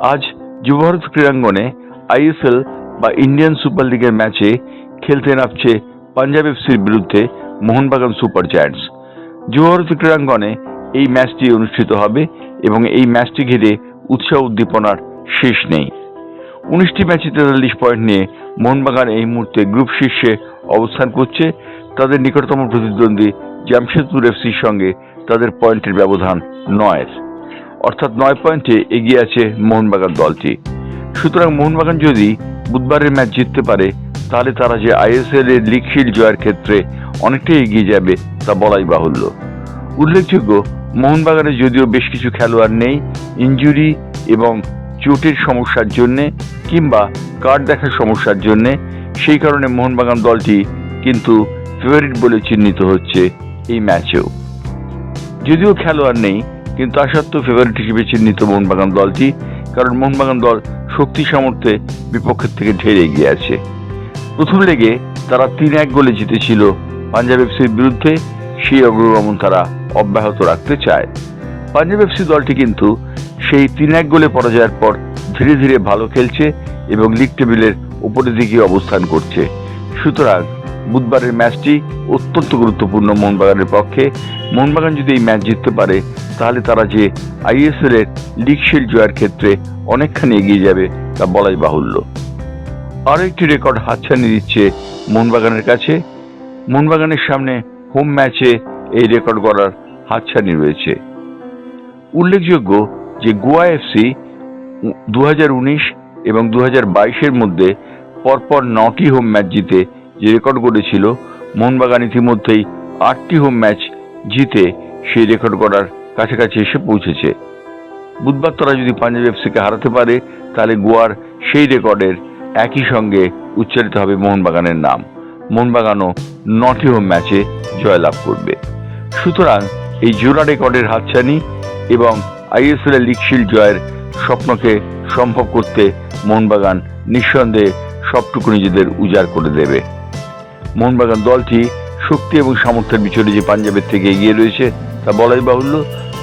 আজ যুবভারত ক্রীড়াঙ্গনে আইএসএল বা Indian super লিগের ম্যাচে খেলতে নামছে পাঞ্জাব এফসির বিরুদ্ধে মোহনবাগান সুপার জায়ান্টস। যুবভারত ক্রীড়াঙ্গনে এই ম্যাচটি অনুষ্ঠিত হবে এবং এই ম্যাচটি ঘিরে উৎসাহ উদ্দীপনার শেষ নেই। 19টি ম্যাচে 43 পয়েন্ট নিয়ে মোহনবাগান এই মুহূর্তে গ্রুপ শীর্ষে অবস্থান করছে। তাদের নিকটতম প্রতিদ্বন্দ্বী জামশেদপুর এফসির সঙ্গে তাদের পয়েন্টের ব্যবধান 9, অর্থাৎ 9 পয়েন্টে এগিয়ে আছে মোহনবাগান দলটি। সুতরাং মোহনবাগান যদি বুধবারের ম্যাচ জিততে পারে তাহলে তারা যে আইএসএল এর লিগ শিল্ড জয়ের ক্ষেত্রে অনেকটাই এগিয়ে যাবে তা বলাই বাহুল্য। উল্লেখযোগ্য, মোহনবাগানে যদিও বেশ কিছু খেলোয়াড় নেই ইনজুরি এবং চোটের সমস্যার জন্যে কিংবা কার্ড দেখার সমস্যার জন্যে, সেই কারণে মোহনবাগান দলটি কিন্তু ফেভারিট বলে চিহ্নিত হচ্ছে এই ম্যাচেও। যদিও খেলোয়াড় নেই কিন্তু তা সত্ত্বেও ফেভারিট হিসেবে চিহ্নিত মোহনবাগান দলটি, কারণ মোহনবাগান দল শক্তি সামর্থ্যে বিপক্ষের থেকে ঢের এগিয়ে আছে। প্রথম লেগে তারা 3-1 গোলে জিতেছিল পাঞ্জাব এফসির বিরুদ্ধে, সেই অগ্রগমন তারা অব্যাহত রাখতে চায়। পাঞ্জাব এফসি দলটি কিন্তু সেই 3-1 গোলে পরাজয়ের পর ধীরে ধীরে ভালো খেলছে এবং লিগ টেবিলের উপরের দিকে অবস্থান করছে। সুতরাং বুধবারের ম্যাচটি অত্যন্ত গুরুত্বপূর্ণ মোহনবাগানের পক্ষে। মোহনবাগান যদি এই ম্যাচ জিততে পারে তাহলে তারা যে আইএসএল এর লিগ শিল্ড জয়ের ক্ষেত্রে অনেকখানি এগিয়ে যাবে তা বলাই বাহুল্য। আরও একটি রেকর্ড হাতছানি দিচ্ছে মোহনবাগানের কাছে। মোহনবাগানের সামনে হোম ম্যাচে এই রেকর্ড গড়ার হাতছানি রয়েছে। উল্লেখযোগ্য যে গোয়া এফসি 2019 এবং 2022-এর মধ্যে পরপর 9টি হোম ম্যাচ জিতে যে রেকর্ড গড়েছিল, মোহনবাগান ইতিমধ্যেই 8টি হোম ম্যাচ জিতে সেই রেকর্ড গড়ার কাছাকাছি এসে পৌঁছেছে। বুধবার তারা যদি পাঞ্জাব এফসিকে হারাতে পারে তাহলে গোয়ার সেই রেকর্ডের একই সঙ্গে উচ্চারিত হবে মোহনবাগানের নাম। মোহনবাগানও 9টি হোম ম্যাচে জয়লাভ করবে। সুতরাং এই জোড়া রেকর্ডের হাতছানি এবং আইএসএল এর লিগ শিল্ড জয়ের স্বপ্নকে সম্ভব করতে মোহনবাগান নিঃসন্দেহে সবটুকু নিজেদের উজাড় করে দেবে। মোহনবাগান দলটি শক্তি এবং সামর্থ্যের বিচরে যে পাঞ্জাবের থেকে এগিয়ে রয়েছে তা বলাই বাহুল্য।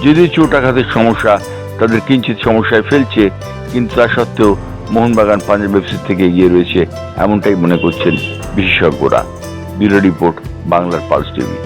যদিও চোট আঘাতের সমস্যা তাদের কিঞ্চিত সমস্যায় ফেলছে, কিন্তু তা সত্ত্বেও মোহনবাগান পাঞ্জাব এফসির থেকে এগিয়ে রয়েছে এমনটাই মনে করছেন বিশেষজ্ঞরা। ব্যুরো রিপোর্ট, বাংলার পালস টিভি।